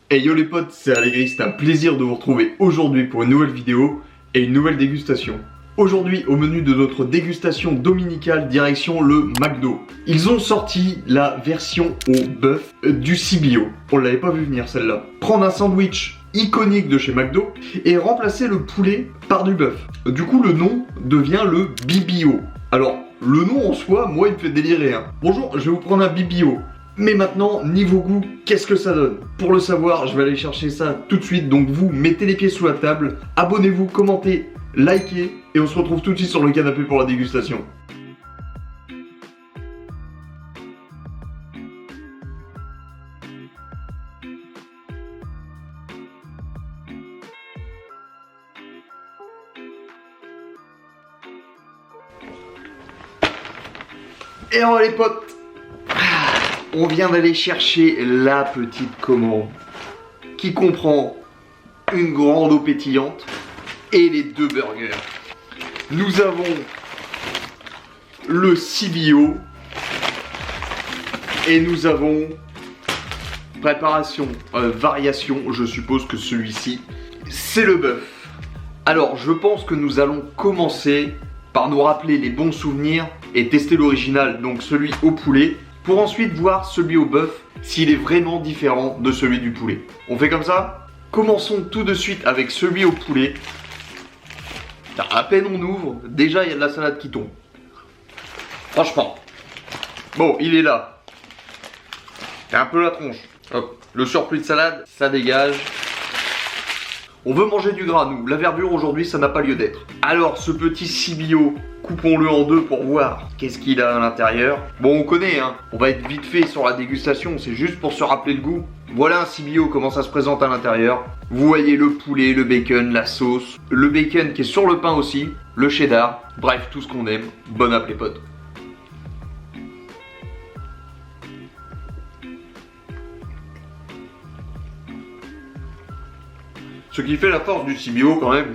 Hey yo les potes, c'est Allegri, c'est un plaisir de vous retrouver aujourd'hui pour une nouvelle vidéo et une nouvelle dégustation. Aujourd'hui, au menu de notre dégustation dominicale direction le McDo. Ils ont sorti la version au bœuf du CBO. On l'avait pas vu venir celle-là. Prendre un sandwich iconique de chez McDo et remplacer le poulet par du bœuf. Du coup, le nom devient le BBO. Alors, le nom en soi, moi, il me fait délirer. Hein. Bonjour, je vais vous prendre un BBO. Mais maintenant, niveau goût, qu'est-ce que ça donne? Pour le savoir, je vais aller chercher ça tout de suite. Donc vous, mettez les pieds sous la table, abonnez-vous, commentez, likez, et on se retrouve tout de suite sur le canapé pour la dégustation. Et alors les potes, on vient d'aller chercher la petite commande qui comprend une grande eau pétillante et les deux burgers. Nous avons le CBO et nous avons préparation, variation, je suppose que celui-ci c'est le bœuf. Alors je pense que nous allons commencer par nous rappeler les bons souvenirs et tester l'original, donc celui au poulet, pour ensuite voir celui au bœuf s'il est vraiment différent de celui du poulet. On fait comme ça? Commençons tout de suite avec celui au poulet. À peine on ouvre, déjà il y a de la salade qui tombe. Franchement. Bon, il est là. Il y a un peu la tronche. Hop. Le surplus de salade, ça dégage. On veut manger du gras, nous. La verdure aujourd'hui, ça n'a pas lieu d'être. Alors, ce petit CBO, coupons-le en deux pour voir qu'est-ce qu'il a à l'intérieur. Bon, on connaît, hein. On va être vite fait sur la dégustation, c'est juste pour se rappeler le goût. Voilà un CBO, comment ça se présente à l'intérieur. Vous voyez le poulet, le bacon, la sauce, le bacon qui est sur le pain aussi, le cheddar, bref, tout ce qu'on aime. Bon app les potes. Ce qui fait la force du CBO quand même,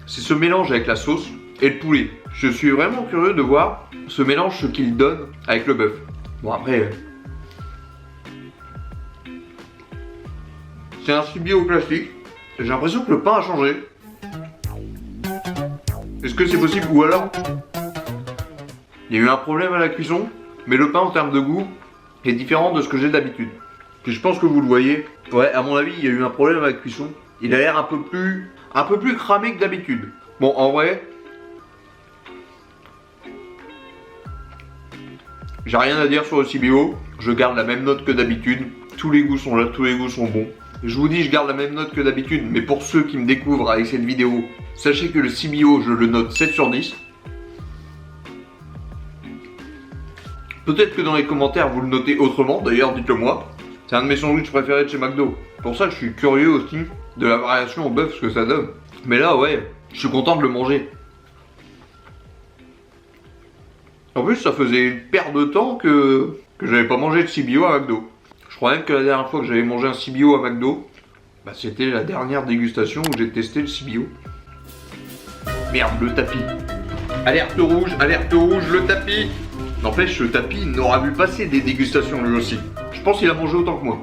c'est ce mélange avec la sauce et le poulet. Je suis vraiment curieux de voir ce mélange, ce qu'il donne avec le bœuf. Bon après, c'est un CBO classique. J'ai l'impression que le pain a changé. Est-ce que c'est possible? Ou alors, il y a eu un problème à la cuisson, mais le pain en termes de goût est différent de ce que j'ai d'habitude. Puis je pense que vous le voyez. Ouais, à mon avis, il y a eu un problème à la cuisson. Il a l'air un peu plus cramé que d'habitude. Bon, en vrai, j'ai rien à dire sur le CBO. Je garde la même note que d'habitude. Tous les goûts sont là, tous les goûts sont bons. Je vous dis, je garde la même note que d'habitude. Mais pour ceux qui me découvrent avec cette vidéo, sachez que le CBO, je le note 7 sur 10. Peut-être que dans les commentaires, vous le notez autrement. D'ailleurs, dites-le moi. C'est un de mes sandwichs préférés de chez McDo. Pour ça, je suis curieux aussi de la variation au bœuf, ce que ça donne. Mais là, ouais, je suis content de le manger. En plus, ça faisait une paire de temps que j'avais pas mangé de CBO à McDo. Je crois même que la dernière fois que j'avais mangé un CBO à McDo, bah, c'était la dernière dégustation où j'ai testé le CBO. Merde, le tapis. Alerte rouge, le tapis. N'empêche, le tapis n'aura vu passer des dégustations lui aussi. Je pense qu'il a mangé autant que moi.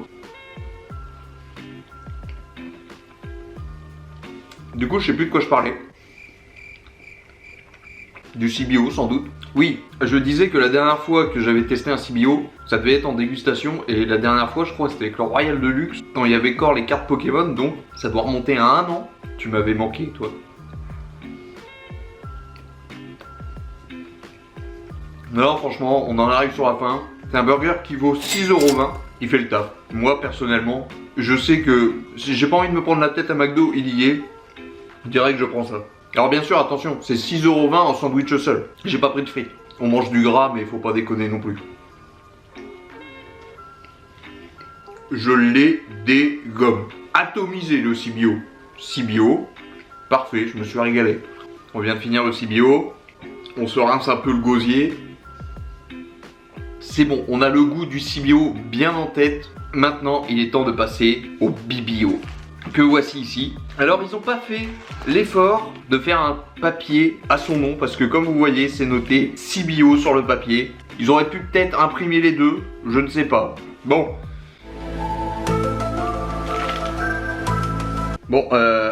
Du coup, je sais plus de quoi je parlais. Du CBO, sans doute. Oui, je disais que la dernière fois que j'avais testé un CBO, ça devait être en dégustation. Et la dernière fois, je crois, c'était avec le Royal Deluxe, quand il y avait encore les cartes Pokémon. Donc, ça doit remonter à 1 an. Tu m'avais manqué, toi. Non, franchement, on en arrive sur la fin. C'est un burger qui vaut 6,20 €. Il fait le taf. Moi, personnellement, je sais que si j'ai pas envie de me prendre la tête à McDo, il y est. Je dirais que je prends ça. Alors bien sûr, attention, c'est 6,20 € en sandwich seul. J'ai pas pris de frites. On mange du gras, mais faut pas déconner non plus. Je l'ai dégomme. Atomisé le CBO. CBO, parfait, je me suis régalé. On vient de finir le CBO. On se rince un peu le gosier. C'est bon, on a le goût du CBO bien en tête. Maintenant, il est temps de passer au BBO. Que voici ici. Alors ils n'ont pas fait l'effort de faire un papier à son nom parce que comme vous voyez c'est noté CBO sur le papier. Ils auraient pu peut-être imprimer les deux, je ne sais pas. Bon. Bon,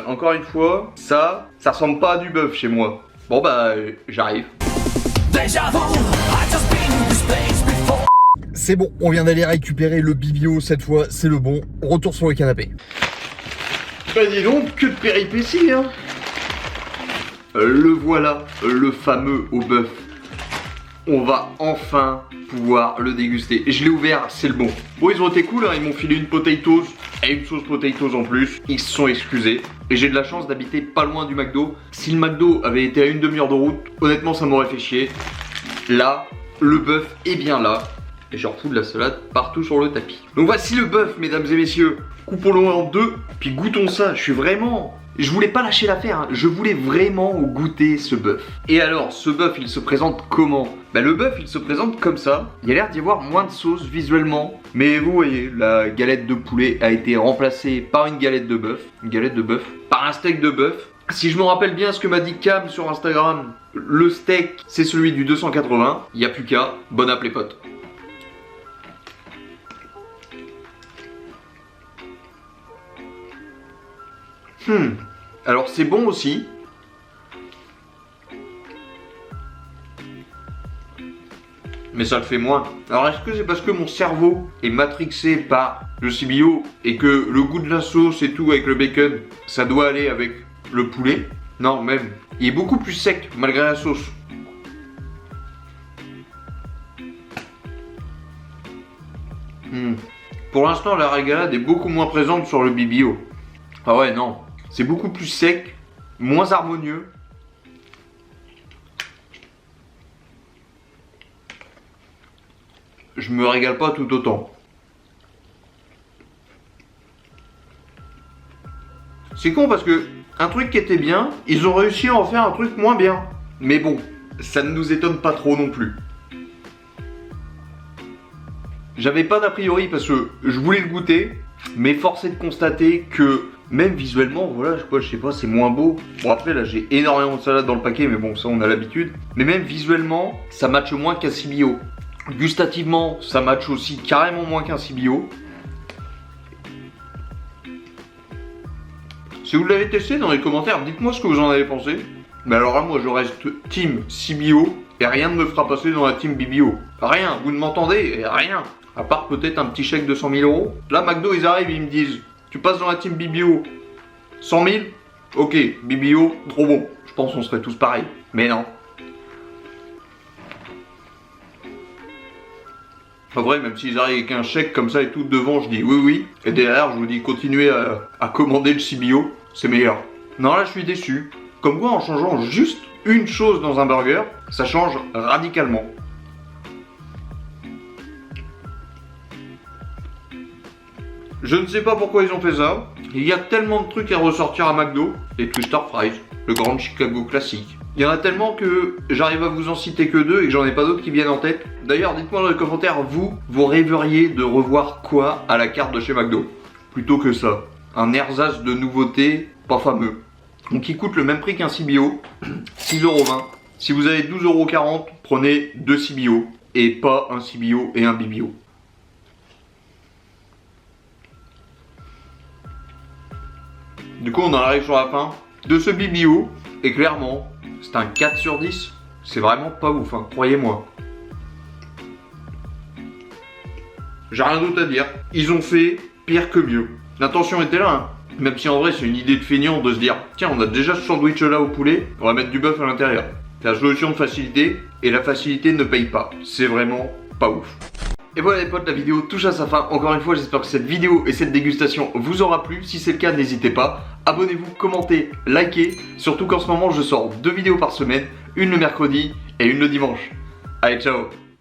encore une fois, ça ressemble pas à du bœuf chez moi. Bon bah, j'arrive. C'est bon, on vient d'aller récupérer le bibio, cette fois c'est le bon. Retour sur le canapé. Bah dis donc, que de péripéties hein. Le voilà, le fameux au bœuf. On va enfin pouvoir le déguster. Je l'ai ouvert, c'est le bon. Bon, ils ont été cool, hein, ils m'ont filé une potatoes et une sauce potatoes en plus. Ils se sont excusés. Et j'ai de la chance d'habiter pas loin du McDo. Si le McDo avait été à une demi-heure de route, honnêtement ça m'aurait fait chier. Là, le bœuf est bien là. Et je refous de la salade partout sur le tapis. Donc voici le bœuf, mesdames et messieurs. Coupons-le en deux, puis goûtons ça. Je voulais pas lâcher l'affaire, hein. Je voulais vraiment goûter ce bœuf. Et alors, ce bœuf, il se présente comment? Bah le bœuf, il se présente comme ça. Il y a l'air d'y avoir moins de sauce visuellement. Mais vous voyez, la galette de poulet a été remplacée par une galette de bœuf. Une galette de bœuf. Par un steak de bœuf. Si je me rappelle bien ce que m'a dit Cam sur Instagram, le steak, c'est celui du 280. Il n'y a plus qu'à. Bon app les potes. Alors c'est bon aussi. Mais ça le fait moins. Alors est-ce que c'est parce que mon cerveau est matrixé par le CBO et que le goût de la sauce et tout avec le bacon, ça doit aller avec le poulet? Non, même. Il est beaucoup plus sec malgré la sauce. Pour l'instant, la régalade est beaucoup moins présente sur le bibio. Ah ouais, non. C'est beaucoup plus sec, moins harmonieux. Je me régale pas tout autant. C'est con parce que un truc qui était bien, ils ont réussi à en faire un truc moins bien. Mais bon, ça ne nous étonne pas trop non plus. J'avais pas d'a priori parce que je voulais le goûter, mais force est de constater que même visuellement, voilà, je sais pas, c'est moins beau. Bon après là j'ai énormément de salade dans le paquet, mais bon ça on a l'habitude. Mais même visuellement, ça matche moins qu'un CBO. Gustativement, ça matche aussi carrément moins qu'un CBO. Si vous l'avez testé dans les commentaires, dites-moi ce que vous en avez pensé. Mais alors là moi je reste team CBO et rien ne me fera passer dans la team BBO. Rien, vous ne m'entendez? Rien. À part peut-être un petit chèque de 100 000 €. Là McDo ils arrivent, ils me disent: tu passes dans la team BBO, 100 000? Ok, BBO, trop bon. Je pense qu'on serait tous pareils. Mais non. En vrai, même s'ils arrivent avec un chèque comme ça et tout devant, je dis oui, oui. Et derrière, je vous dis continuez à commander le CBO, c'est meilleur. Non, là, je suis déçu. Comme quoi, en changeant juste une chose dans un burger, ça change radicalement. Je ne sais pas pourquoi ils ont fait ça. Il y a tellement de trucs à ressortir à McDo. Les Twister Fries, le Grand Chicago classique. Il y en a tellement que j'arrive à vous en citer que deux et que j'en ai pas d'autres qui viennent en tête. D'ailleurs, dites-moi dans les commentaires, vous rêveriez de revoir quoi à la carte de chez McDo? Plutôt que ça. Un ersatz de nouveauté pas fameux. Donc qui coûte le même prix qu'un CBO, 6,20 €. Si vous avez 12,40 €, prenez 2 CBO et pas un CBO et un BBO. Du coup, on en arrive sur la fin de ce BBO et clairement, c'est un 4 sur 10. C'est vraiment pas ouf, hein, croyez-moi. J'ai rien d'autre à dire. Ils ont fait pire que mieux. L'intention était là, hein. Même si en vrai c'est une idée de feignant de se dire tiens, on a déjà ce sandwich là au poulet, on va mettre du bœuf à l'intérieur. C'est la solution de facilité et la facilité ne paye pas. C'est vraiment pas ouf. Et voilà les potes, la vidéo touche à sa fin. Encore une fois, j'espère que cette vidéo et cette dégustation vous aura plu. Si c'est le cas, n'hésitez pas. Abonnez-vous, commentez, likez. Surtout qu'en ce moment, je sors 2 vidéos par semaine. Une le mercredi et une le dimanche. Allez, ciao!